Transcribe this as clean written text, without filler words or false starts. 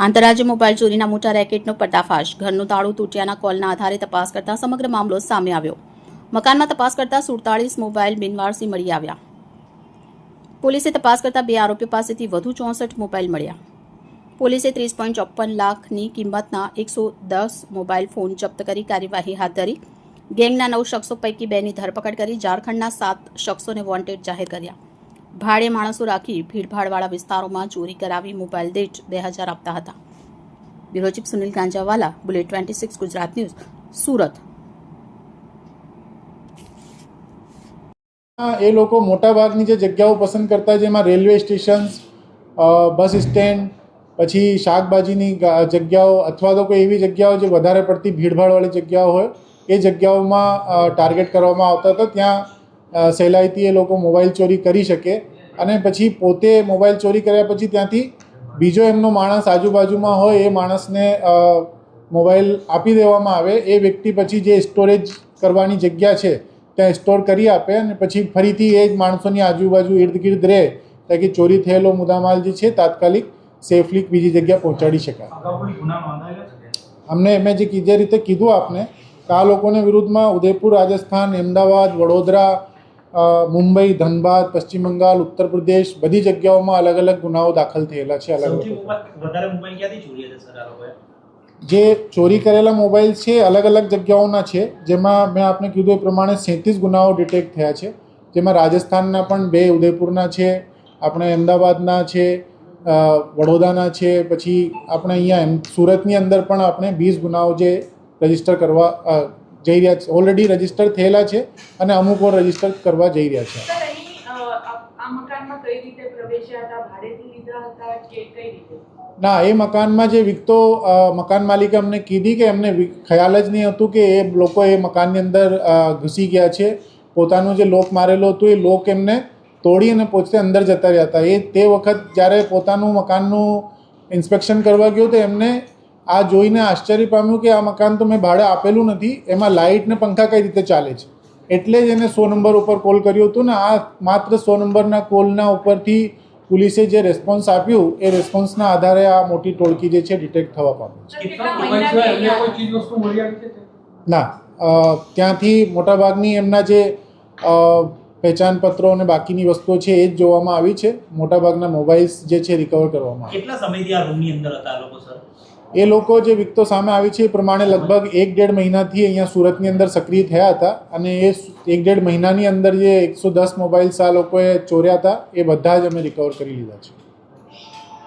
આંતરરાજ્ય મોબાઈલ ચોરીના મોટા રેકેટનો પર્દાફાશ. ઘરનું તાળું તૂટ્યાના કોલના આધારે તપાસ કરતા સમગ્ર મામલો સામે આવ્યો. મકાનમાં તપાસ કરતા 47 મોબાઈલ બિનવારસી મળી આવ્યા. પોલીસે તપાસ કરતા 2 આરોપીઓ પાસેથી વધુ 64 મોબાઈલ મળ્યા. પોલીસે 30.54 લાખની કિંમતના 110 મોબાઈલ ફોન જપ્ત કરી કાર્યવાહી હાથ ધરી. ગેંગના 9 શખ્સો પૈકી 2ની ધરપકડ કરી ઝારખંડના 7 શખ્સોને વોન્ટેડ જાહેર કર્યા. ભાડે માણસો રાખી ભીડભાડવાળા વિસ્તારોમાં ચોરી કરાવી મોબાઈલ દીઠ 2000 આપતા હતા. Bureau chief Sunil Ganjawala, bullet 26 Gujarat news, Surat. એ લોકો મોટાભાગની જે જગ્યાઓ પસંદ કરતા, જેમાં રેલવે સ્ટેશન, બસ સ્ટેન્ડ, પછી શાકભાજીની જગ્યાઓ અથવા તો કોઈ એવી જગ્યાઓ જે વધારે પડતી ભીડભાડવાળી જગ્યાઓ હોય એ જગ્યાઓમાં ટાર્ગેટ કરવામાં આવતા હતા. ત્યાં સહેલાઈથી એ લોકો મોબાઈલ ચોરી કરી શકે અને પછી પોતે મોબાઈલ ચોરી કર્યા પછી ત્યાંથી બીજો એમનો માણસ આજુબાજુમાં હોય એ માણસને મોબાઈલ આપી દેવામાં આવે. એ વ્યક્તિ પછી જે સ્ટોરેજ કરવાની જગ્યા છે ત્યાં સ્ટોર કરી આપે અને પછી ફરીથી એ જ માણસોની આજુબાજુ ઇર્દ ગિર્દ રહે તાકી ચોરી થયેલો મુદ્દામાલ જે છે તાત્કાલિક સેફલી બીજી જગ્યા પહોંચાડી શકાય. અમને મેં જે રીતે કીધું આપને કે આ લોકોને વિરુદ્ધમાં ઉદયપુર, રાજસ્થાન, અમદાવાદ, વડોદરા, મુંબઈ, ધનબાદ, પશ્ચિમ બંગાળ, ઉત્તર પ્રદેશ બધી જગ્યાઓમાં અલગ અલગ ગુનાઓ દાખલ થયેલા છે. જે ચોરી કરેલા મોબાઈલ છે અલગ અલગ જગ્યાઓના છે, જેમાં મેં આપને કીધું એ પ્રમાણે 37 ગુનાઓ ડિટેક્ટ થયા છે. જેમાં રાજસ્થાનના પણ 2, ઉદયપુરના છે, આપણે અમદાવાદના છે, વડોદરાના છે, પછી આપણે અહીંયા સુરતની અંદર પણ આપણે 20 ગુનાઓ જે રજીસ્ટર કરવા જઈ રહ્યા છે, ઓલરેડી રજીસ્ટર થયેલા છે અને અમુક વાર રજીસ્ટર કરવા જઈ રહ્યા છે. ના, એ મકાનમાં જે વિકતો મકાન માલિકે અમને કીધી કે એમને ખ્યાલ જ નહીં હતું કે એ લોકો એ મકાનની અંદર ઘૂસી ગયા છે. પોતાનું જે લોક મારેલો હતું એ લોક એમને તોડી અને પોતે અંદર જતા રહ્યા હતા. તે વખત જ્યારે પોતાનું મકાનનું ઇન્સ્પેક્શન કરવા ગયો તો એમને આ જોઈને આશ્ચર્ય પામ્યું કે આ મકાન તો મેં ભાડે આપેલું નથી, એમાં લાઇટ ને પંખા કઈ રીતે ચાલે છે. એટલે જ એને 100 નંબર ઉપર કોલ કર્યો હતો ને આ માત્ર 100 નંબરના કોલના ઉપરથી પોલીસે જે રેસ્પોન્સ આપ્યું એ રેસ્પોન્સના આધારે આ મોટી ટોળકી જે છે ડિટેક્ટ થવા પામી છે. ના, ત્યાંથી મોટાભાગની એમના જે પહેચાન પત્રો અને બાકીની વસ્તુઓ છે એ જ જોવામાં આવી છે. મોટાભાગના મોબાઈલ્સ જે છે રિકવર કરવામાં આવ્યા. કેટલા સમયથી આ રૂમની અંદર હતા લોકો સર? એ લોકો જે વિકતો સામે આવી છે એ પ્રમાણે લગભગ 1-1.5 મહિનાથી અહીંયા સુરતની અંદર સક્રિય થયા હતા અને એ 1-1.5 મહિનાની અંદર જે 110 મોબાઈલ્સ આ લોકોએ ચોર્યા હતા એ બધા જ અમે રિકવર કરી લીધા છે.